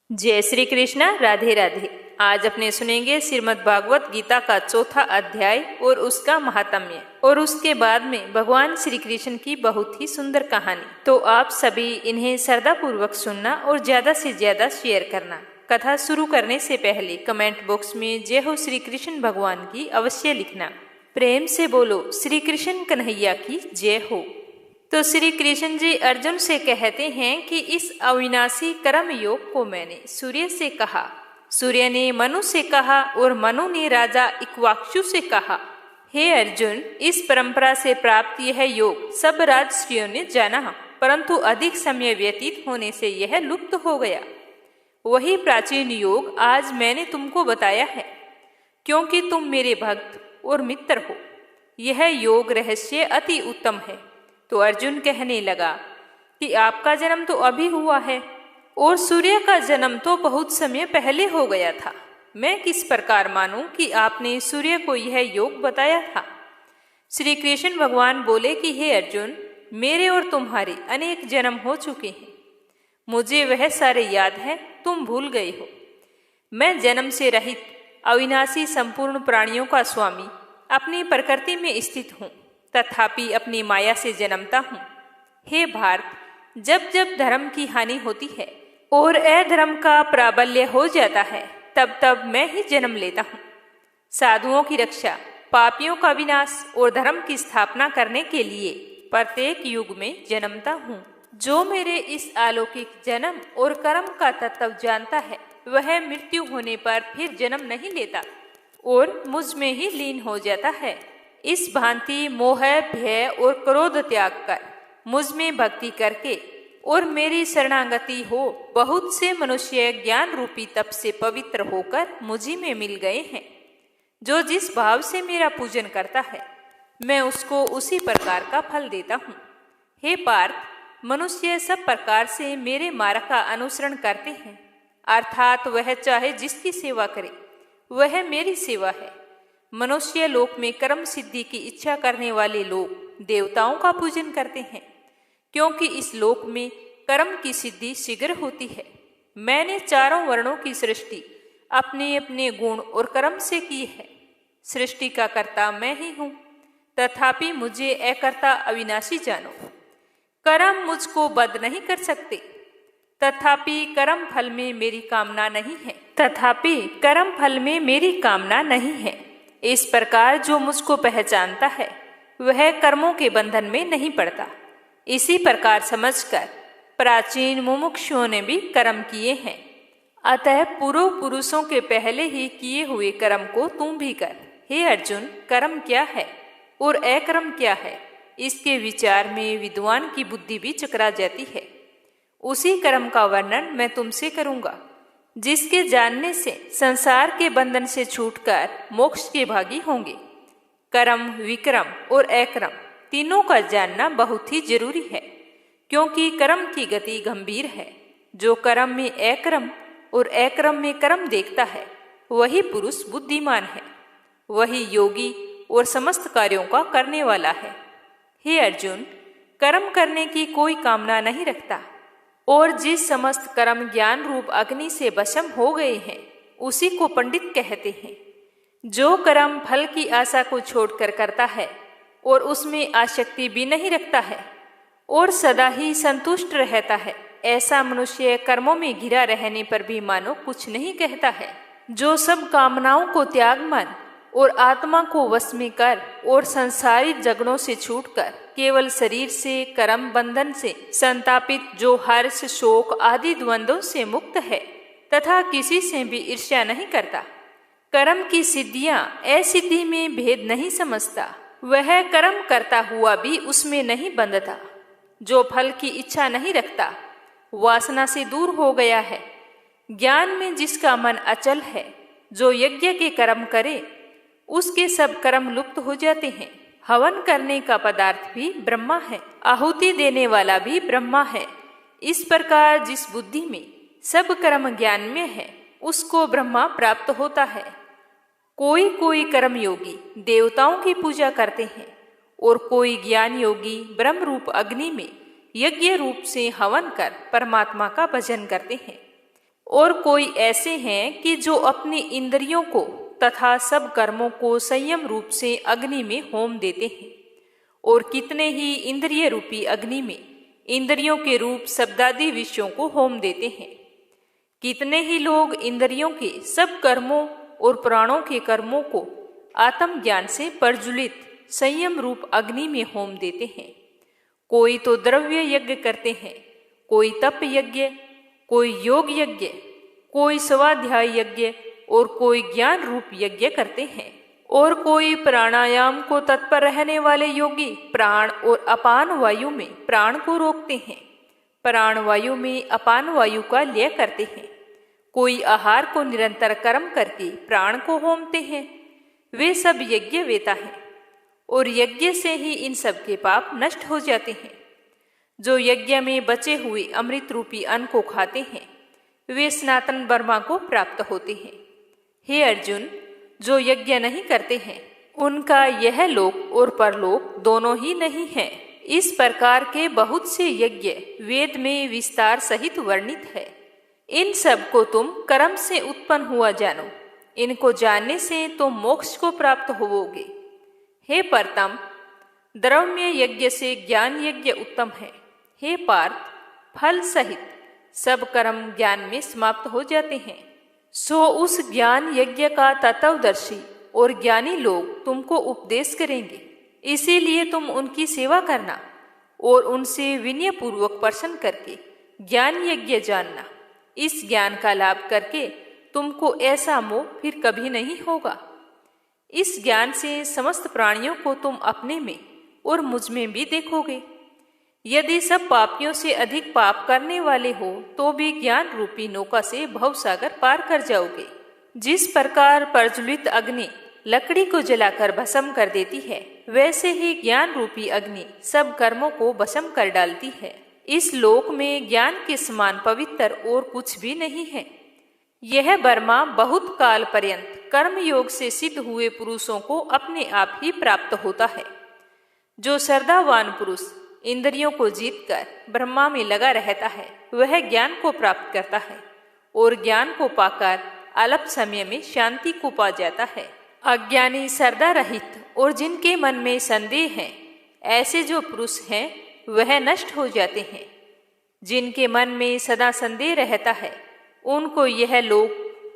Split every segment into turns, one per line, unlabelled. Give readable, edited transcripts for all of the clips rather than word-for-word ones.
जय श्री कृष्ण। राधे राधे। आज अपने सुनेंगे श्रीमद् भागवत गीता का चौथा अध्याय और उसका महात्म्य, और उसके बाद में भगवान श्री कृष्ण की बहुत ही सुंदर कहानी। तो आप सभी इन्हें श्रद्धा पूर्वक सुनना और ज्यादा से ज्यादा शेयर करना। कथा शुरू करने से पहले कमेंट बॉक्स में जय हो श्री कृष्ण भगवान की अवश्य लिखना। प्रेम से बोलो श्री कृष्ण कन्हैया की जय हो। तो श्री कृष्ण जी अर्जुन से कहते हैं कि इस अविनाशी कर्म योग को मैंने सूर्य से कहा, सूर्य ने मनु से कहा और मनु ने राजा इक्ष्वाकु से कहा। हे अर्जुन, इस परंपरा से प्राप्त यह योग सब राजर्षियों ने जाना, परंतु अधिक समय व्यतीत होने से यह लुप्त हो गया। वही प्राचीन योग आज मैंने तुमको बताया है, क्योंकि तुम मेरे भक्त और मित्र हो। यह योग रहस्य अति उत्तम है। तो अर्जुन कहने लगा कि आपका जन्म तो अभी हुआ है और सूर्य का जन्म तो बहुत समय पहले हो गया था। मैं किस प्रकार मानूं कि आपने सूर्य को यह योग बताया था। श्री कृष्ण भगवान बोले कि हे अर्जुन, मेरे और तुम्हारे अनेक जन्म हो चुके हैं। मुझे वह सारे याद है, तुम भूल गए हो। मैं जन्म से रहित अविनाशी संपूर्ण प्राणियों का स्वामी अपनी प्रकृति में स्थित हूँ, तथापि अपनी माया से जन्मता हूँ। हे भारत, जब जब धर्म की हानि होती है और अधर्म का प्राबल्य हो जाता है, तब तब मैं ही जन्म लेता हूँ। साधुओं की रक्षा, पापियों का विनाश और धर्म की स्थापना करने के लिए प्रत्येक युग में जन्मता हूँ। जो मेरे इस अलौकिक जन्म और कर्म का तत्व जानता है, वह मृत्यु होने पर फिर जन्म नहीं लेता और मुझ में ही लीन हो जाता है। इस भांति मोह, भय और क्रोध त्याग कर मुझ में भक्ति करके और मेरी शरणागति हो, बहुत से मनुष्य ज्ञान रूपी तप से पवित्र होकर मुझी में मिल गए हैं। जो जिस भाव से मेरा पूजन करता है, मैं उसको उसी प्रकार का फल देता हूँ। हे पार्थ, मनुष्य सब प्रकार से मेरे मार्ग का अनुसरण करते हैं, अर्थात वह चाहे जिसकी सेवा करे वह मेरी सेवा है। मनुष्य लोक में कर्म सिद्धि की इच्छा करने वाले लोग देवताओं का पूजन करते हैं, क्योंकि इस लोक में कर्म की सिद्धि शीघ्र होती है। मैंने चारों वर्णों की सृष्टि अपने अपने गुण और कर्म से की है। सृष्टि का कर्ता मैं ही हूँ, तथापि मुझे अकर्ता अविनाशी जानो। कर्म मुझको बद्ध नहीं कर सकते, तथापि कर्म फल में मेरी कामना नहीं है। इस प्रकार जो मुझको पहचानता है, वह कर्मों के बंधन में नहीं पड़ता। इसी प्रकार समझकर प्राचीन मुमुक्षुओं ने भी कर्म किए हैं। अतः पूर्व पुरुषों के पहले ही किए हुए कर्म को तुम भी कर। हे अर्जुन, कर्म क्या है और अकर्म क्या है, इसके विचार में विद्वान की बुद्धि भी चकरा जाती है। उसी कर्म का वर्णन मैं तुमसे करूंगा, जिसके जानने से संसार के बंधन से छूटकर मोक्ष के भागी होंगे। कर्म, विक्रम और अकर्म तीनों का जानना बहुत ही जरूरी है, क्योंकि कर्म की गति गंभीर है। जो कर्म में अकर्म और अकर्म में कर्म देखता है, वही पुरुष बुद्धिमान है, वही योगी और समस्त कार्यों का करने वाला है। हे अर्जुन, कर्म करने की कोई कामना नहीं रखता, और जिस समस्त कर्म ज्ञान रूप अग्नि से भस्म हो गए हैं, उसी को पंडित कहते हैं। जो कर्म फल की आशा को छोड़कर करता है और उसमें आसक्ति भी नहीं रखता है और सदा ही संतुष्ट रहता है, ऐसा मनुष्य कर्मों में घिरा रहने पर भी मानो कुछ नहीं कहता है। जो सब कामनाओं को त्याग मन और आत्मा को वश में कर और संसारिक जगड़ों से छूटकर केवल शरीर से कर्म बंधन से संतापित, जो हर्ष, शोक आदि द्वंद्वों से मुक्त है तथा किसी से भी ईर्ष्या नहीं करता, कर्म की सिद्धियां असिद्धि में भेद नहीं समझता, वह कर्म करता हुआ भी उसमें नहीं बंधता। जो फल की इच्छा नहीं रखता, वासना से दूर हो गया है, ज्ञान में जिसका मन अचल है, जो यज्ञ के कर्म करे उसके सब कर्म लुप्त हो जाते हैं। हवन करने का पदार्थ भी ब्रह्मा है, आहुति देने वाला भी ब्रह्मा है। इस प्रकार जिस बुद्धि में सब कर्म ज्ञान में है, उसको ब्रह्मा प्राप्त होता है। कोई कोई कर्म योगी देवताओं की पूजा करते हैं और कोई ज्ञान योगी ब्रह्म रूप अग्नि में यज्ञ रूप से हवन कर परमात्मा का भजन करते हैं। और कोई ऐसे हैं कि जो अपनी इंद्रियों को तथा सब कर्मों को संयम रूप से अग्नि में होम देते हैं, और कितने ही इंद्रिय रूपी अग्नि में इंद्रियों के रूप शब्दादि विषयों को होम देते हैं। कितने ही लोग इंद्रियों के सब कर्मों और प्राणों के कर्मों को आत्मज्ञान से प्रज्वलित संयम रूप अग्नि में होम देते हैं। कोई तो द्रव्य यज्ञ करते हैं, कोई तप यज्ञ, कोई योग यज्ञ, कोई स्वाध्याय यज्ञ और कोई ज्ञान रूप यज्ञ करते हैं। और कोई प्राणायाम को तत्पर रहने वाले योगी प्राण और अपान वायु में प्राण को रोकते हैं, प्राण वायु में अपान वायु का लय करते हैं। कोई आहार को निरंतर कर्म करके प्राण को होमते हैं। वे सब यज्ञ वेता हैं और यज्ञ से ही इन सब के पाप नष्ट हो जाते हैं। जो यज्ञ में बचे हुए अमृत रूपी अन्न को खाते हैं वे सनातन ब्रह्मा को प्राप्त होते हैं। हे अर्जुन, जो यज्ञ नहीं करते हैं उनका यह लोक और परलोक दोनों ही नहीं है। इस प्रकार के बहुत से यज्ञ वेद में विस्तार सहित वर्णित है। इन सब को तुम कर्म से उत्पन्न हुआ जानो। इनको जानने से तुम मोक्ष को प्राप्त होवोगे। हे परतम, द्रव्य यज्ञ से ज्ञान यज्ञ उत्तम है। हे पार्थ, फल सहित सब कर्म ज्ञान में समाप्त हो जाते हैं। सो उस ज्ञान यज्ञ का तत्वदर्शी और ज्ञानी लोग तुमको उपदेश करेंगे। इसीलिए तुम उनकी सेवा करना और उनसे विनय पूर्वक प्रश्न करके ज्ञान यज्ञ जानना। इस ज्ञान का लाभ करके तुमको ऐसा मोह फिर कभी नहीं होगा। इस ज्ञान से समस्त प्राणियों को तुम अपने में और मुझ में भी देखोगे। यदि सब पापियों से अधिक पाप करने वाले हो तो भी ज्ञान रूपी नौका से भवसागर पार कर जाओगे। जिस प्रकार प्रज्वलित अग्नि लकड़ी को जलाकर भस्म कर देती है, वैसे ही ज्ञान रूपी अग्नि सब कर्मों को भस्म कर डालती है। इस लोक में ज्ञान के समान पवित्र और कुछ भी नहीं है। यह ब्रह्मा बहुत काल पर्यंत कर्म योग से सिद्ध हुए पुरुषों को अपने आप ही प्राप्त होता है। जो श्रद्धावान पुरुष इंद्रियों को जीतकर ब्रह्मा में लगा रहता है वह ज्ञान को प्राप्त करता है और ज्ञान को पाकर अल्प समय में शांति को पा जाता है। अज्ञानी श्रद्धा रहित और जिनके मन में संदेह है, ऐसे जो पुरुष हैं वह नष्ट हो जाते हैं। जिनके मन में सदा संदेह रहता है उनको यह लोक,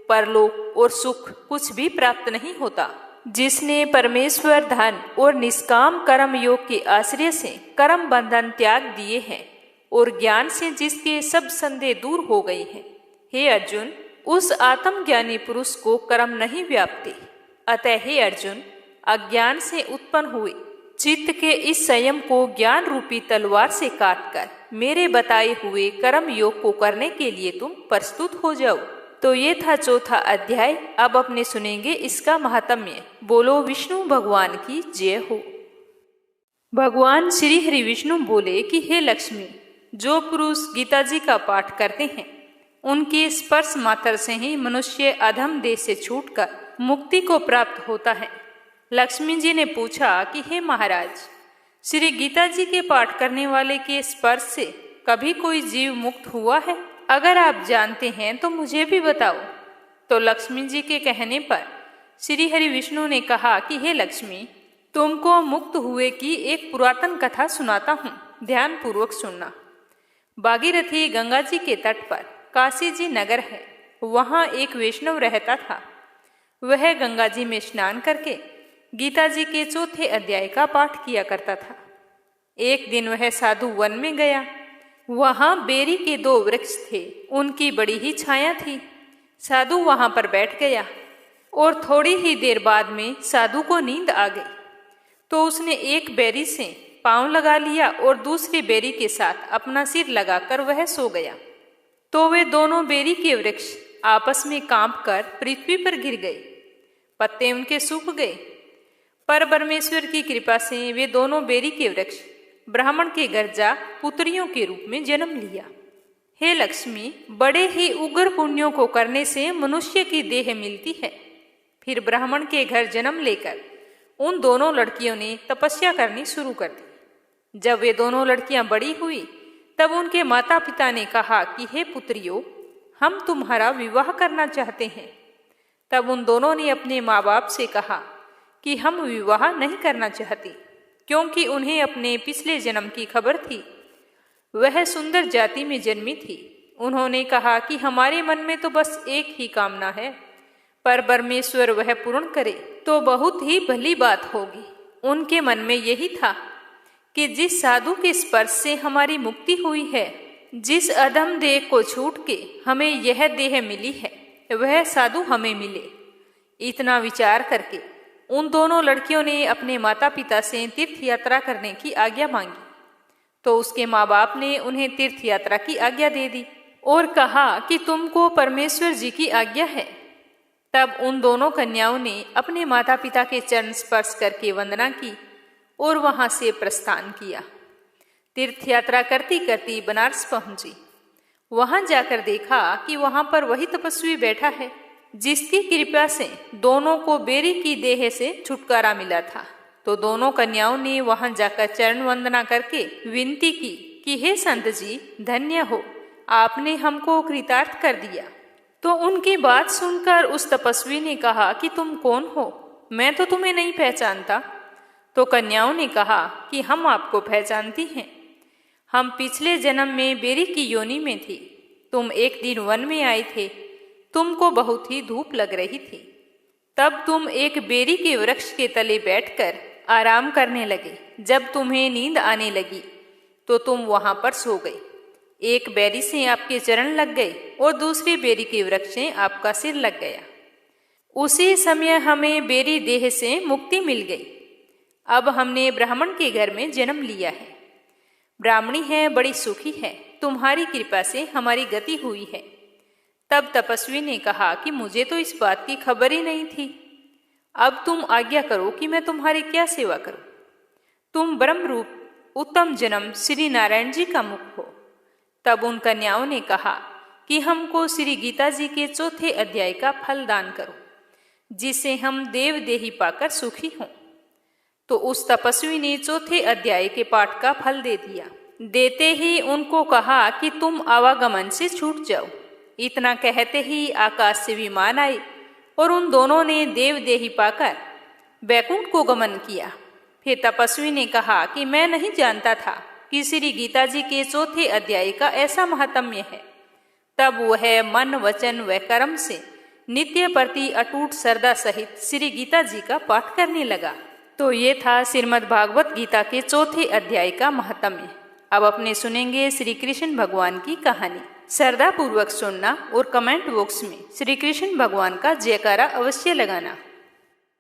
परलोक और सुख कुछ भी प्राप्त नहीं होता। जिसने परमेश्वर धन और निष्काम कर्म योग के आश्रय से कर्म बंधन त्याग दिए हैं और ज्ञान से जिसके सब संदेह दूर हो गए हैं, हे अर्जुन, उस आत्मज्ञानी पुरुष को कर्म नहीं व्यापते। अतः हे अर्जुन, अज्ञान से उत्पन्न हुए चित्त के इस संयम को ज्ञान रूपी तलवार से काटकर मेरे बताए हुए कर्म योग को करने के लिए तुम प्रस्तुत हो जाओ। तो ये था चौथा अध्याय। अब अपने सुनेंगे इसका महात्म्य। बोलो विष्णु भगवान की जय हो। भगवान श्री हरि विष्णु बोले कि हे लक्ष्मी, जो पुरुष गीता जी का पाठ करते हैं उनके स्पर्श मात्र से ही मनुष्य अधम देह से छूटकर मुक्ति को प्राप्त होता है। लक्ष्मी जी ने पूछा कि हे महाराज, श्री गीता जी के पाठ करने वाले के स्पर्श से कभी कोई जीव मुक्त हुआ है? अगर आप जानते हैं तो मुझे भी बताओ। तो लक्ष्मी जी के कहने पर श्री हरि विष्णु ने कहा कि हे लक्ष्मी, तुमको मुक्त हुए की एक पुरातन कथा सुनाता हूँ, ध्यान पूर्वक सुनना। भागीरथी गंगा जी के तट पर काशी जी नगर है। वहाँ एक वैष्णव रहता था। वह गंगा जी में स्नान करके गीता जी के चौथे अध्याय का पाठ किया करता था। एक दिन वह साधु वन में गया। वहाँ बेरी के 2 वृक्ष थे, उनकी बड़ी ही छाया थी। साधु वहाँ पर बैठ गया और थोड़ी ही देर बाद में साधु को नींद आ गई। तो उसने एक बेरी से पाँव लगा लिया और दूसरी बेरी के साथ अपना सिर लगाकर वह सो गया। तो वे दोनों बेरी के वृक्ष आपस में कांपकर पृथ्वी पर गिर गए। पत्ते उनके सूख गए। पर परमेश्वर की कृपा से वे दोनों बेरी के वृक्ष ब्राह्मण के घर जा पुत्रियों के रूप में जन्म लिया। हे लक्ष्मी, बड़े ही उग्र पुण्यों को करने से मनुष्य की देह मिलती है। फिर ब्राह्मण के घर जन्म लेकर उन दोनों लड़कियों ने तपस्या करनी शुरू कर दी। जब वे दोनों लड़कियां बड़ी हुई तब उनके माता पिता ने कहा कि हे पुत्रियों, हम तुम्हारा विवाह करना चाहते हैं। तब उन दोनों ने अपने माँ बाप से कहा कि हम विवाह नहीं करना चाहती, क्योंकि उन्हें अपने पिछले जन्म की खबर थी। वह सुंदर जाति में जन्मी थी। उन्होंने कहा कि हमारे मन में तो बस एक ही कामना है, पर परमेश्वर वह पूर्ण करे तो बहुत ही भली बात होगी। उनके मन में यही था कि जिस साधु के स्पर्श से हमारी मुक्ति हुई है, जिस अधम देह को छूट के हमें यह देह मिली है, वह साधु हमें मिले। इतना विचार करके उन दोनों लड़कियों ने अपने माता पिता से तीर्थ यात्रा करने की आज्ञा मांगी। तो उसके माँ बाप ने उन्हें तीर्थ यात्रा की आज्ञा दे दी और कहा कि तुमको परमेश्वर जी की आज्ञा है। तब उन दोनों कन्याओं ने अपने माता पिता के चरण स्पर्श करके वंदना की और वहां से प्रस्थान किया। तीर्थ यात्रा करती करती बनारस पहुंची। वहां जाकर देखा कि वहां पर वही तपस्वी बैठा है जिसकी कृपा से दोनों को बेरी की देह से छुटकारा मिला था। तो दोनों कन्याओं ने वहां जाकर चरण वंदना करके विनती की कि हे संत जी, धन्य हो, आपने हमको कृतार्थ कर दिया। तो उनकी बात सुनकर उस तपस्वी ने कहा कि तुम कौन हो, मैं तो तुम्हें नहीं पहचानता। तो कन्याओं ने कहा कि हम आपको पहचानती हैं। हम पिछले जन्म में बेरी की योनि में थी। तुम एक दिन वन में आए थे। तुमको बहुत ही धूप लग रही थी। तब तुम एक बेरी के वृक्ष के तले बैठकर आराम करने लगे। जब तुम्हें नींद आने लगी तो तुम वहां पर सो गए। एक बेरी से आपके चरण लग गए और दूसरी बेरी के वृक्ष से आपका सिर लग गया। उसी समय हमें बेरी देह से मुक्ति मिल गई। अब हमने ब्राह्मण के घर में जन्म लिया है। ब्राह्मणी है, बड़ी सुखी है। तुम्हारी कृपा से हमारी गति हुई है। तब तपस्वी ने कहा कि मुझे तो इस बात की खबर ही नहीं थी। अब तुम आज्ञा करो कि मैं तुम्हारी क्या सेवा करूं। तुम ब्रह्म रूप उत्तम जन्म श्री नारायण जी का मुख हो। तब उन कन्याओं ने कहा कि हमको श्री गीता जी के 4थे अध्याय का फल दान करो, जिससे हम देव देही पाकर सुखी हों। तो उस तपस्वी ने 4थे अध्याय के पाठ का फल दे दिया। देते ही उनको कहा कि तुम आवागमन से छूट जाओ। इतना कहते ही आकाश से विमान आए और उन दोनों ने देव देही पाकर बैकुंठ को गमन किया। फिर तपस्वी ने कहा कि मैं नहीं जानता था कि श्री गीता जी के 4थे अध्याय का ऐसा महात्म्य है। तब वह मन वचन व कर्म से नित्य प्रति अटूट श्रद्धा सहित श्री गीता जी का पाठ करने लगा। तो ये था श्रीमद् भागवत गीता के 4थे अध्याय का महात्म्य। अब अपने सुनेंगे श्री कृष्ण भगवान की कहानी। श्रद्धा पूर्वक सुनना और कमेंट बॉक्स में श्री कृष्ण भगवान का जयकारा अवश्य लगाना।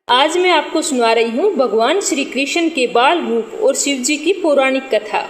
आज मैं आपको सुना रही हूँ भगवान श्री कृष्ण के बाल रूप और शिव जी की पौराणिक कथा।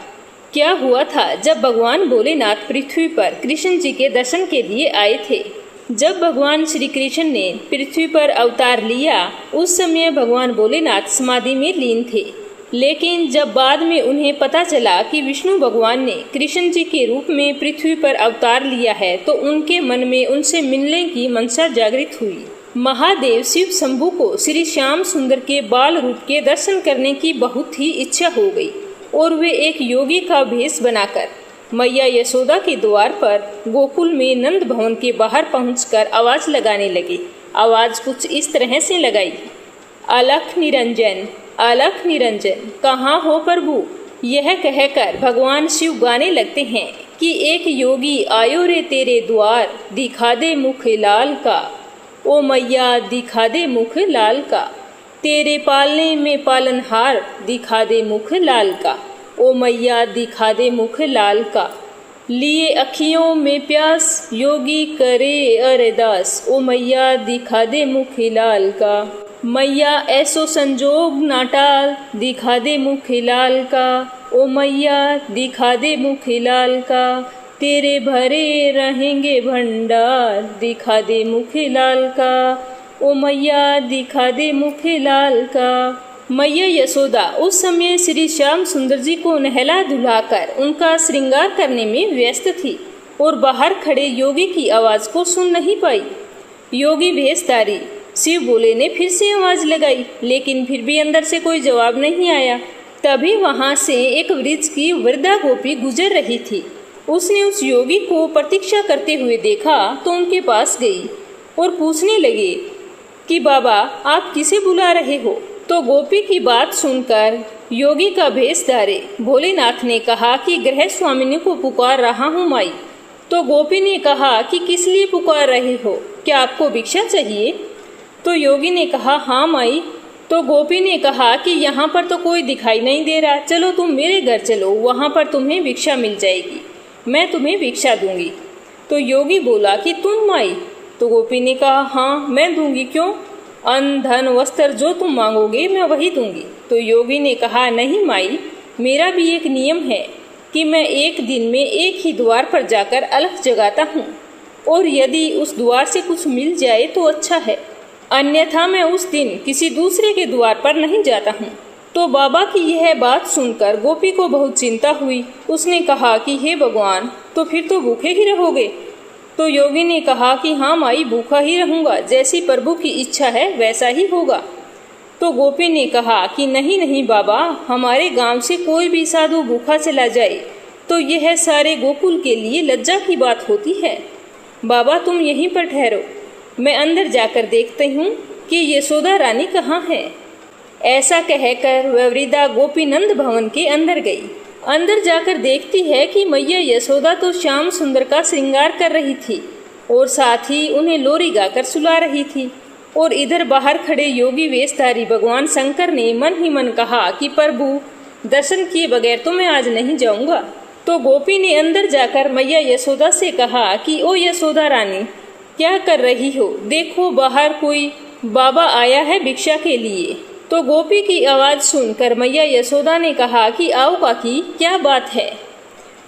क्या हुआ था जब भगवान भोलेनाथ पृथ्वी पर कृष्ण जी के दर्शन के लिए आए थे। जब भगवान श्री कृष्ण ने पृथ्वी पर अवतार लिया, उस समय भगवान भोलेनाथ समाधि में लीन थे। लेकिन जब बाद में उन्हें पता चला कि विष्णु भगवान ने कृष्ण जी के रूप में पृथ्वी पर अवतार लिया है, तो उनके मन में उनसे मिलने की मनसा जागृत हुई। महादेव शिव शंभु को श्री श्याम सुंदर के बाल रूप के दर्शन करने की बहुत ही इच्छा हो गई और वे एक योगी का भेष बनाकर मैया यशोदा के द्वार पर गोकुल में नंद भवन के बाहर पहुंचकर आवाज लगाने लगे। आवाज कुछ इस तरह से लगाई, अलख निरंजन, अलख निरंजन, कहाँ हो प्रभु। यह कहकर भगवान शिव गाने लगते हैं कि एक योगी आयो रे तेरे द्वार, दिखा दे मुख लाल का, ओ मैया दिखा दे मुख लाल का, तेरे पालने में पालनहार, दिखा दे मुख लाल का, ओ मैया दिखा दे मुख लाल का। लिए अखियों में प्यास, योगी करे अरदास, ओ मैया दिखा दे मुख लाल का। मैया ऐसो संजोग ना टाल, दिखा दे मुख लाल का, ओ मैया दिखा दे मुख लाल का, तेरे भरे रहेंगे भंडार, दिखा दे मुख लाल का, ओ मैया दिखा दे मुख लाल का। मैया यशोदा उस समय श्री श्याम सुंदर जी को नहला धुलाकर उनका श्रृंगार करने में व्यस्त थी और बाहर खड़े योगी की आवाज को सुन नहीं पाई। योगी भेषधारी शिव भोले ने फिर से आवाज लगाई, लेकिन फिर भी अंदर से कोई जवाब नहीं आया। तभी वहां से एक वृक्ष की वृद्धा गोपी गुजर रही थी उसने उस योगी को प्रतीक्षा करते हुए देखा तो उनके पास गई और पूछने लगे कि बाबा आप किसे बुला रहे हो। तो गोपी की बात सुनकर योगी का भेष धारे भोलेनाथ ने कहा कि गृह स्वामिनी को पुकार रहा हूँ माई। तो गोपी ने कहा कि किस लिए पुकार रहे हो, क्या आपको भिक्षा चाहिए? तो योगी ने कहा हाँ माई। तो गोपी ने कहा कि यहाँ पर तो कोई दिखाई नहीं दे रहा, चलो तुम मेरे घर चलो, वहाँ पर तुम्हें भिक्षा मिल जाएगी, मैं तुम्हें भिक्षा दूंगी। तो योगी बोला कि तुम माई? तो गोपी ने कहा हाँ मैं दूंगी, क्यों? अन्न धन वस्त्र जो तुम मांगोगे मैं वही दूंगी। तो योगी ने कहा नहीं माई, मेरा भी एक नियम है कि मैं एक दिन में एक ही द्वार पर जाकर अलख जगाता हूँ, और यदि उस द्वार से कुछ मिल जाए तो अच्छा है, अन्यथा मैं उस दिन किसी दूसरे के द्वार पर नहीं जाता हूँ। तो बाबा की यह बात सुनकर गोपी को बहुत चिंता हुई। उसने कहा कि हे भगवान, तो फिर तो भूखे ही रहोगे? तो योगी ने कहा कि हाँ माई, भूखा ही रहूँगा, जैसी प्रभु की इच्छा है वैसा ही होगा। तो गोपी ने कहा कि नहीं नहीं बाबा, हमारे गांव से कोई भी साधु भूखा चला जाए तो यह सारे गोकुल के लिए लज्जा की बात होती है। बाबा तुम यहीं पर ठहरो, मैं अंदर जाकर देखती हूँ कि यशोदा रानी कहाँ है। ऐसा कहकर वह वृद्धा गोपीनंद भवन के अंदर गई। अंदर जाकर देखती है कि मैया यशोदा तो श्याम सुंदर का श्रृंगार कर रही थी और साथ ही उन्हें लोरी गाकर सुला रही थी। और इधर बाहर खड़े योगी वेशधारी भगवान शंकर ने मन ही मन कहा कि प्रभु दर्शन किए बगैर तो मैं आज नहीं जाऊंगा। तो गोपी ने अंदर जाकर मैया यशोदा से कहा कि ओ यशोदा रानी, क्या कर रही हो? देखो बाहर कोई बाबा आया है भिक्षा के लिए। तो गोपी की आवाज सुनकर मैया यशोदा ने कहा कि आओ काकी, क्या बात है?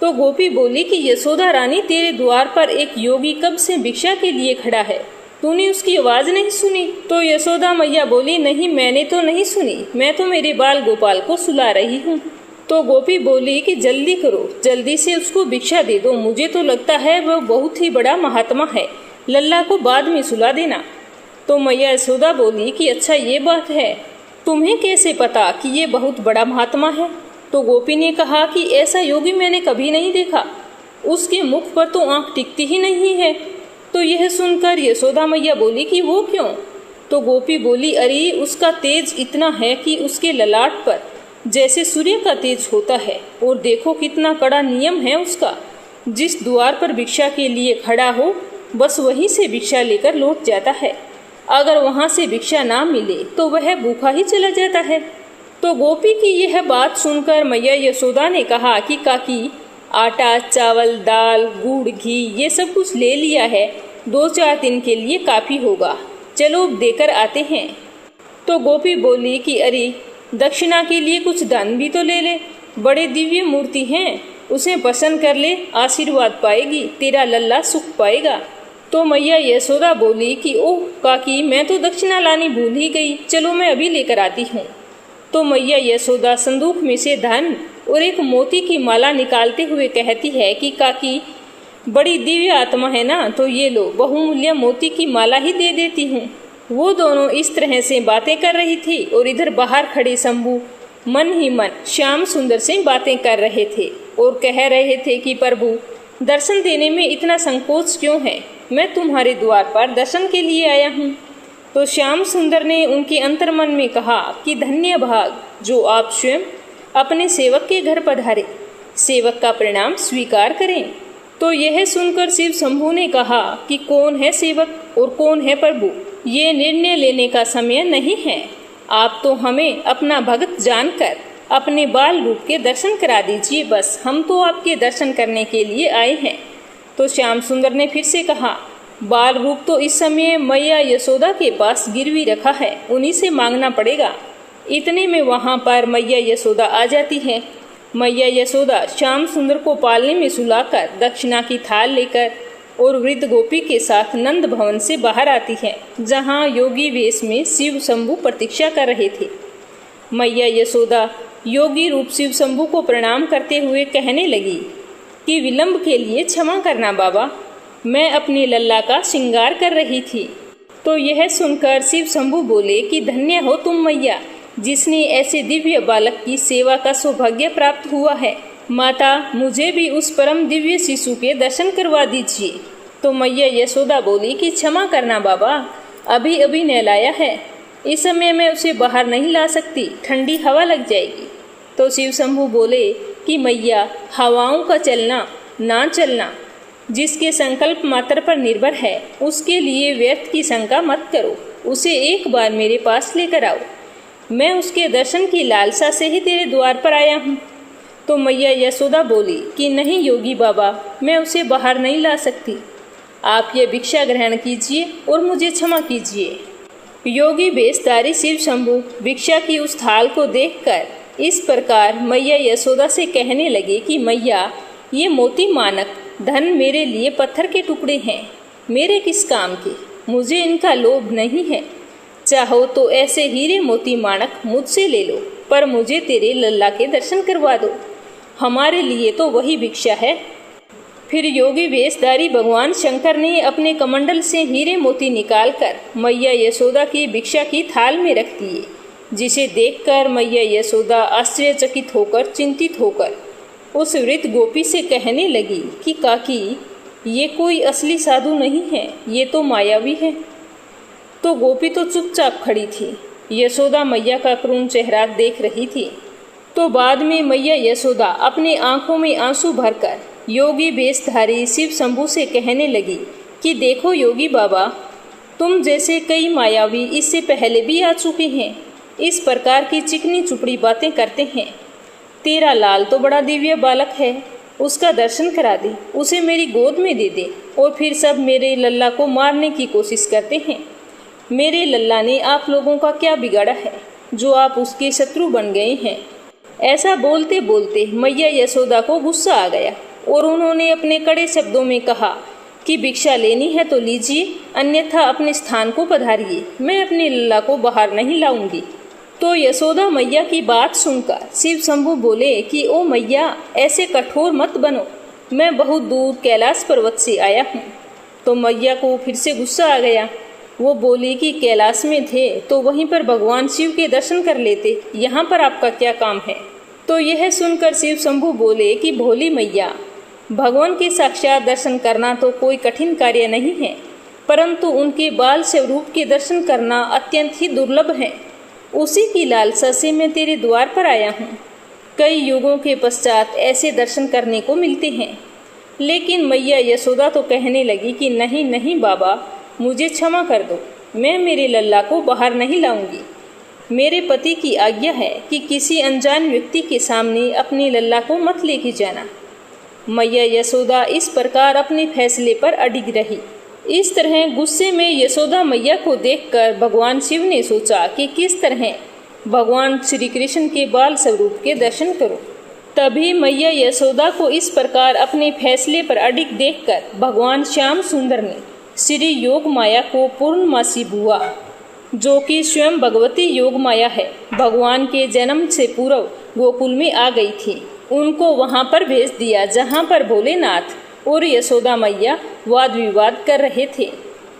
तो गोपी बोली कि यशोदा रानी, तेरे द्वार पर एक योगी कब से भिक्षा के लिए खड़ा है, तूने उसकी आवाज नहीं सुनी? तो यशोदा मैया बोली नहीं, मैंने तो नहीं सुनी, मैं तो मेरे बाल गोपाल को सुला रही हूँ। तो गोपी बोली कि जल्दी करो, जल्दी से उसको भिक्षा दे दो, मुझे तो लगता है वह बहुत ही बड़ा महात्मा है, लल्ला को बाद में सुला देना। तो मैया यशोदा बोली कि अच्छा ये बात है, तुम्हें कैसे पता कि ये बहुत बड़ा महात्मा है? तो गोपी ने कहा कि ऐसा योगी मैंने कभी नहीं देखा, उसके मुख पर तो आंख टिकती ही नहीं है। तो यह सुनकर यशोदा मैया बोली कि वो क्यों? तो गोपी बोली अरे उसका तेज इतना है कि उसके ललाट पर जैसे सूर्य का तेज होता है, और देखो कितना कड़ा नियम है उसका, जिस द्वार पर भिक्षा के लिए खड़ा हो बस वहीं से भिक्षा लेकर लौट जाता है, अगर वहां से भिक्षा ना मिले तो वह भूखा ही चला जाता है। तो गोपी की यह बात सुनकर मैया यशोदा ने कहा कि काकी, आटा चावल दाल गुड़ घी ये सब कुछ ले लिया है, 2-4 दिन के लिए काफ़ी होगा, चलो देकर आते हैं। तो गोपी बोली कि अरे दक्षिणा के लिए कुछ दान भी तो ले ले, बड़े दिव्य मूर्ति हैं, उसे पसंद कर ले, आशीर्वाद पाएगी, तेरा लल्ला सुख पाएगा। तो मैया यशोदा बोली कि ओह काकी, मैं तो दक्षिणा लानी भूल ही गई, चलो मैं अभी लेकर आती हूँ। तो मैया यशोदा संदूक में से धन और एक मोती की माला निकालते हुए कहती है कि काकी, बड़ी दिव्य आत्मा है ना, तो ये लो, बहुमूल्य मोती की माला ही दे देती हूँ। वो दोनों इस तरह से बातें कर रही थी और इधर बाहर खड़े शंभू मन ही मन श्याम सुंदर से बातें कर रहे थे और कह रहे थे कि प्रभु दर्शन देने में इतना संकोच क्यों है, मैं तुम्हारे द्वार पर दर्शन के लिए आया हूँ। तो श्याम सुंदर ने उनके अंतर्मन में कहा कि धन्य भाग जो आप स्वयं अपने सेवक के घर पधारे, सेवक का प्रणाम स्वीकार करें। तो यह सुनकर शिव शंभू ने कहा कि कौन है सेवक और कौन है प्रभु, ये निर्णय लेने का समय नहीं है, आप तो हमें अपना भक्त जानकर अपने बाल रूप के दर्शन करा दीजिए, बस हम तो आपके दर्शन करने के लिए आए हैं। तो श्याम सुंदर ने फिर से कहा, बाल रूप तो इस समय मैया यशोदा के पास गिरवी रखा है, उन्हीं से मांगना पड़ेगा। इतने में वहाँ पर मैया यशोदा आ जाती है। मैया यशोदा श्याम सुंदर को पालने में सुलाकर दक्षिणा की थाल लेकर और वृद्ध गोपी के साथ नंद भवन से बाहर आती है, जहाँ योगी वेश में शिव शंभू प्रतीक्षा कर रहे थे। मैया यशोदा योगी रूप शिव शंभू को प्रणाम करते हुए कहने लगी कि विलंब के लिए क्षमा करना बाबा, मैं अपने लल्ला का श्रृंगार कर रही थी। तो यह सुनकर शिव शंभू बोले कि धन्य हो तुम मैया, जिसने ऐसे दिव्य बालक की सेवा का सौभाग्य प्राप्त हुआ है। माता, मुझे भी उस परम दिव्य शिशु के दर्शन करवा दीजिए। तो मैया यशोदा बोली कि क्षमा करना बाबा, अभी अभी नहलाया है, इस समय मैं उसे बाहर नहीं ला सकती, ठंडी हवा लग जाएगी। तो शिव शंभू बोले कि मैया, हवाओं का चलना ना चलना जिसके संकल्प मात्र पर निर्भर है, उसके लिए व्यर्थ की शंका मत करो, उसे एक बार मेरे पास लेकर आओ। मैं उसके दर्शन की लालसा से ही तेरे द्वार पर आया हूँ। तो मैया यशोदा बोली कि नहीं योगी बाबा, मैं उसे बाहर नहीं ला सकती, आप ये भिक्षा ग्रहण कीजिए और मुझे क्षमा कीजिए। योगी वेशधारी शिव शंभू भिक्षा की उस थाल को देखकर इस प्रकार मैया यशोदा से कहने लगे कि मैया, ये मोती मानक धन मेरे लिए पत्थर के टुकड़े हैं, मेरे किस काम के, मुझे इनका लोभ नहीं है। चाहो तो ऐसे हीरे मोती माणक मुझसे ले लो, पर मुझे तेरे लल्ला के दर्शन करवा दो, हमारे लिए तो वही भिक्षा है। फिर योगी वेशधारी भगवान शंकर ने अपने कमंडल से हीरे मोती निकालकर मैया यशोदा की भिक्षा की थाल में रख दिए, जिसे देखकर मैया यशोदा आश्चर्यचकित होकर चिंतित होकर उस वृद्ध गोपी से कहने लगी कि काकी, ये कोई असली साधु नहीं है, ये तो मायावी है। तो गोपी तो चुपचाप खड़ी थी, यशोदा मैया का करुण चेहरा देख रही थी। तो बाद में मैया यशोदा अपनी आंखों में आंसू भरकर योगी वेशधारी शिव शंभू से कहने लगी कि देखो योगी बाबा, तुम जैसे कई मायावी इससे पहले भी आ चुके हैं, इस प्रकार की चिकनी चुपड़ी बातें करते हैं। तेरा लाल तो बड़ा दिव्य बालक है, उसका दर्शन करा दे, उसे मेरी गोद में दे दे, और फिर सब मेरे लल्ला को मारने की कोशिश करते हैं। मेरे लल्ला ने आप लोगों का क्या बिगाड़ा है जो आप उसके शत्रु बन गए हैं। ऐसा बोलते बोलते मैया यशोदा को गुस्सा आ गया और उन्होंने अपने कड़े शब्दों में कहा कि भिक्षा लेनी है तो लीजिए, अन्यथा अपने स्थान को पधारिए, मैं अपने लल्ला को बाहर नहीं लाऊंगी। तो यशोदा मैया की बात सुनकर शिव शंभू बोले कि ओ मैया, ऐसे कठोर मत बनो, मैं बहुत दूर कैलाश पर्वत से आया हूँ। तो मैया को फिर से गुस्सा आ गया। वो बोली कि कैलाश में थे तो वहीं पर भगवान शिव के दर्शन कर लेते, यहाँ पर आपका क्या काम है। तो यह सुनकर शिव शंभू बोले कि भोली मैया, भगवान के साक्षात दर्शन करना तो कोई कठिन कार्य नहीं है, परंतु उनके बाल स्वरूप के दर्शन करना अत्यंत ही दुर्लभ है। उसी की लालसा से मैं तेरे द्वार पर आया हूँ। कई युगों के पश्चात ऐसे दर्शन करने को मिलते हैं। लेकिन मैया यशोदा तो कहने लगी कि नहीं नहीं बाबा, मुझे क्षमा कर दो, मैं मेरे लल्ला को बाहर नहीं लाऊंगी। मेरे पति की आज्ञा है कि किसी अनजान व्यक्ति के सामने अपने लल्ला को मत लेके जाना। मैया यशोदा इस प्रकार अपने फैसले पर अडिग रही। इस तरह गुस्से में यशोदा मैया को देखकर भगवान शिव ने सोचा कि किस तरह भगवान श्री कृष्ण के बाल स्वरूप के दर्शन करो। तभी मैया यशोदा को इस प्रकार अपने फैसले पर अडिग देखकर भगवान श्याम सुंदर ने श्री योग माया को पूर्णमासी बुआ, जो कि स्वयं भगवती योग माया है, भगवान के जन्म से पूर्व गोकुल में आ गई थी, उनको वहां पर भेज दिया जहां पर भोलेनाथ और यशोदा मैया वाद विवाद कर रहे थे।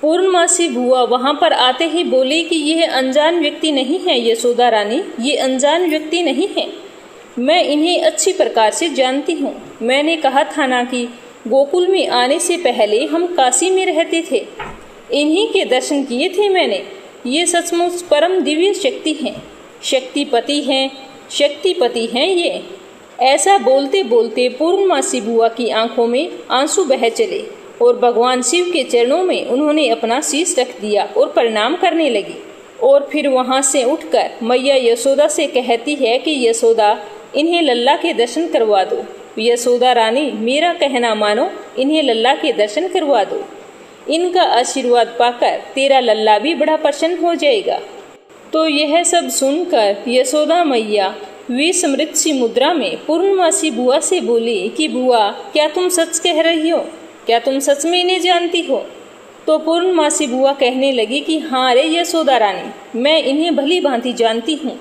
पूर्णमासी बुआ वहां पर आते ही बोली कि यह अनजान व्यक्ति नहीं है यशोदा रानी, ये अनजान व्यक्ति नहीं है, मैं इन्हें अच्छी प्रकार से जानती हूँ। मैंने कहा था ना कि गोकुल में आने से पहले हम काशी में रहते थे, इन्हीं के दर्शन किए थे मैंने। ये सचमुच परम दिव्य शक्ति हैं, शक्तिपति हैं ये। ऐसा बोलते बोलते पूर्णमासी बुआ की आंखों में आंसू बह चले और भगवान शिव के चरणों में उन्होंने अपना शीश रख दिया और प्रणाम करने लगी। और फिर वहां से उठकर मैया यशोदा से कहती है कि यशोदा, इन्हें लल्ला के दर्शन करवा दो। यशोदा रानी, मेरा कहना मानो, इन्हें लल्ला के दर्शन करवा दो। इनका आशीर्वाद पाकर तेरा लल्ला भी बड़ा प्रसन्न हो जाएगा। तो यह सब सुनकर यशोदा मैया विस्मृत सी मुद्रा में पूर्णमासी बुआ से बोली कि बुआ, क्या तुम सच कह रही हो? क्या तुम सच में इन्हें जानती हो? तो पूर्णमासी बुआ कहने लगी कि हाँ रे यशोदा रानी, मैं इन्हें भली भांति जानती हूँ।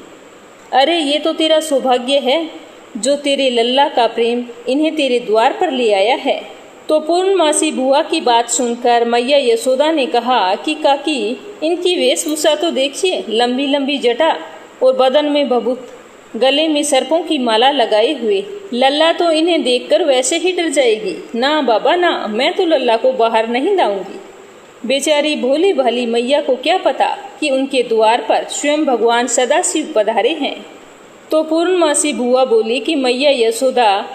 अरे ये तो तेरा सौभाग्य है जो तेरे लल्ला का प्रेम इन्हें तेरे द्वार पर ले आया है। तो पूर्णमासी बुआ की बात सुनकर मैया यशोदा ने कहा कि काकी, इनकी वेशभूषा तो देखिए, लंबी लंबी जटा और बदन में भभूत, गले में सर्पों की माला लगाए हुए। लल्ला तो इन्हें देखकर वैसे ही डर जाएगी। ना बाबा ना, मैं तो लल्ला को बाहर नहीं लाऊंगी। बेचारी भोली भाली मैया को क्या पता कि उनके द्वार पर स्वयं भगवान सदाशिव पधारे हैं। तो पूर्णमासी बुआ बोली कि मैया यशोदा,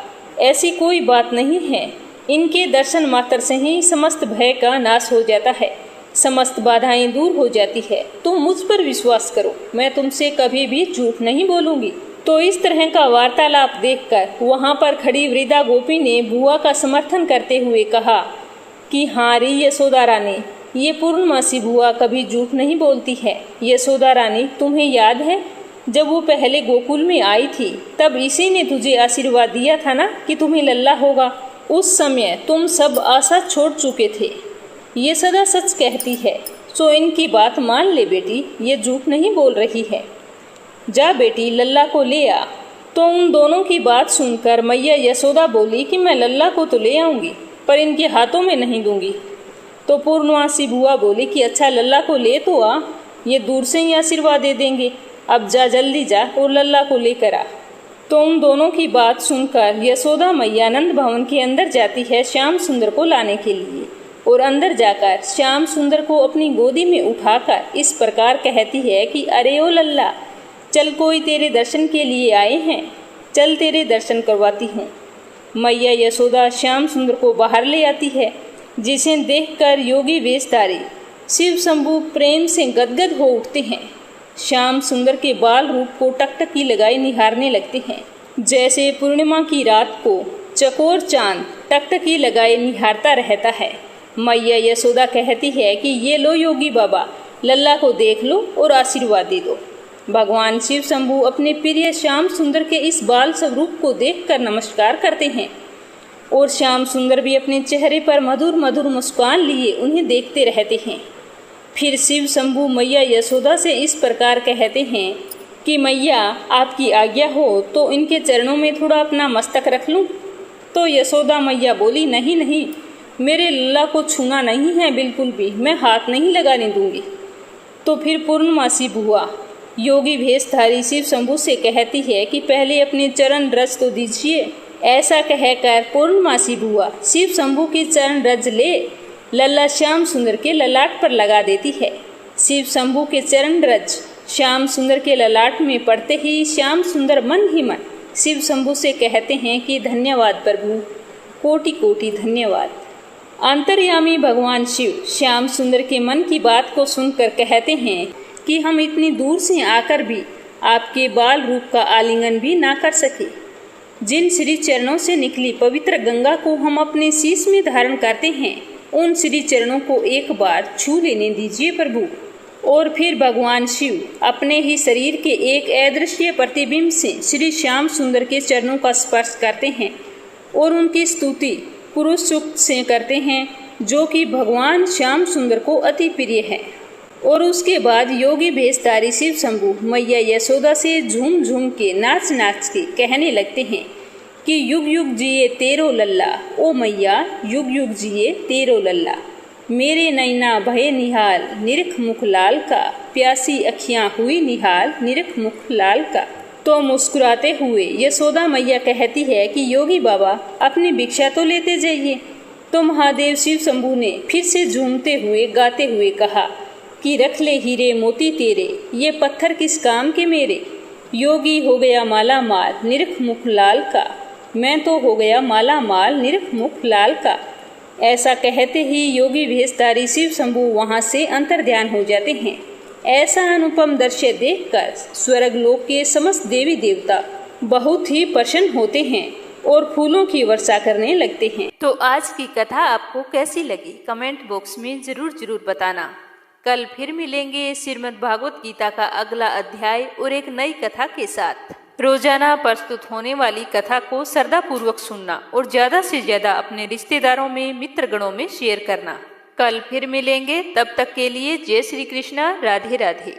ऐसी कोई बात नहीं है। इनके दर्शन मात्र से ही समस्त भय का नाश हो जाता है, समस्त बाधाएं दूर हो जाती है। तुम मुझ पर विश्वास करो, मैं तुमसे कभी भी झूठ नहीं बोलूंगी। तो इस तरह का वार्तालाप देखकर वहां पर खड़ी वृद्धा गोपी ने बुआ का समर्थन करते हुए कहा कि हाँ रे यशोदा रानी, ये पूर्णमासी बुआ कभी झूठ नहीं बोलती है। यशोदा रानी, तुम्हें याद है जब वो पहले गोकुल में आई थी, तब इसी ने तुझे आशीर्वाद दिया था ना कि तुम्हें लल्ला होगा। उस समय तुम सब आशा छोड़ चुके थे। ये सदा सच कहती है, सो इनकी बात मान ले बेटी, ये झूठ नहीं बोल रही है। जा बेटी, लल्ला को ले आ। तो उन दोनों की बात सुनकर मैया यशोदा बोली कि मैं लल्ला को तो ले आऊंगी, पर इनके हाथों में नहीं दूंगी। तो पूर्णमासी बुआ बोली कि अच्छा लल्ला को ले तो आ, ये दूर से ही आशीर्वाद दे देंगे। अब जा, जल्दी जा और लल्ला को लेकर आ। तो उन दोनों की बात सुनकर यशोदा मैया नंद भवन के अंदर जाती है श्याम सुंदर को लाने के लिए, और अंदर जाकर श्याम सुंदर को अपनी गोदी में उठाकर इस प्रकार कहती है कि अरे ओ लल्ला, चल कोई तेरे दर्शन के लिए आए हैं, चल तेरे दर्शन करवाती हूँ। मैया यशोदा श्याम सुंदर को बाहर ले आती है, जिसे देखकर योगी वेशधारी शिव शंभु प्रेम से गदगद हो उठते हैं। श्याम सुंदर के बाल रूप को टकटकी लगाए निहारने लगते हैं, जैसे पूर्णिमा की रात को चकोर चांद टकटकी लगाए निहारता रहता है। मैया यशोदा कहती है कि ये लो योगी बाबा, लल्ला को देख लो और आशीर्वाद दे दो। भगवान शिव शंभु अपने प्रिय श्याम सुंदर के इस बाल स्वरूप को देखकर नमस्कार करते हैं, और श्याम सुंदर भी अपने चेहरे पर मधुर मधुर मुस्कान लिए उन्हें देखते रहते हैं। फिर शिव शंभु मैया यशोदा से इस प्रकार कहते हैं कि मैया, आपकी आज्ञा हो तो इनके चरणों में थोड़ा अपना मस्तक रख लूं। तो यशोदा मैया बोली, नहीं नहीं, मेरे लल्ला को छूना नहीं है बिल्कुल भी, मैं हाथ नहीं लगाने दूंगी। तो फिर पूर्णमासी बुआ योगी भेषधारी शिव शंभु से कहती है कि पहले अपने चरण रज तो दीजिए। ऐसा कहकर पूर्णमासी बुआ शिव शंभु की चरण रज ले लल्ला श्याम सुंदर के ललाट पर लगा देती है। शिव शंभु के चरण रज श्याम सुंदर के ललाट में पड़ते ही श्याम सुंदर मन ही मन शिव शंभु से कहते हैं कि धन्यवाद प्रभु, कोटि कोटि धन्यवाद। अंतर्यामी भगवान शिव श्याम सुंदर के मन की बात को सुनकर कहते हैं कि हम इतनी दूर से आकर भी आपके बाल रूप का आलिंगन भी ना कर सके। जिन श्री चरणों से निकली पवित्र गंगा को हम अपने शीश में धारण करते हैं, उन श्री चरणों को एक बार छू लेने दीजिए प्रभु। और फिर भगवान शिव अपने ही शरीर के एक अदृश्य प्रतिबिंब से श्री श्याम सुंदर के चरणों का स्पर्श करते हैं और उनकी स्तुति पुरुष सूक्त से करते हैं, जो कि भगवान श्याम सुंदर को अति प्रिय है। और उसके बाद योगी भेषधारी शिव शंभु मैया यशोदा से झूम झूम के नाच नाच के कहने लगते हैं कि युग युग जिए तेरो लल्ला, ओ मैया युग युग जिए तेरो लल्ला। मेरे नैना भय निहाल निरख मुख लाल का, प्यासी अखियाँ हुई निहाल निरख मुख लाल का। तो मुस्कुराते हुए यशोदा मैया कहती है कि योगी बाबा अपनी भिक्षा तो लेते जाइए। तो महादेव शिव शंभु ने फिर से झूमते हुए गाते हुए कहा कि रख ले हीरे मोती तेरे, ये पत्थर किस काम के मेरे। योगी हो गया माला माल निरख मुख लाल का, मैं तो हो गया माला माल निरख मुख लाल का। ऐसा कहते ही योगी भेषधारी शिव शंभु वहाँ से अंतर्ध्यान हो जाते हैं। ऐसा अनुपम दृश्य देखकर स्वर्ग लोक के समस्त देवी देवता बहुत ही प्रसन्न होते हैं और फूलों की वर्षा करने लगते हैं। तो आज की कथा आपको कैसी लगी कमेंट बॉक्स में जरूर बताना। कल फिर मिलेंगे श्रीमद् भागवत गीता का अगला अध्याय और एक नई कथा के साथ। रोजाना प्रस्तुत होने वाली कथा को श्रद्धापूर्वक सुनना और ज्यादा से ज्यादा अपने रिश्तेदारों में मित्रगणों में शेयर करना। कल फिर मिलेंगे, तब तक के लिए जय श्री कृष्णा, राधे राधे।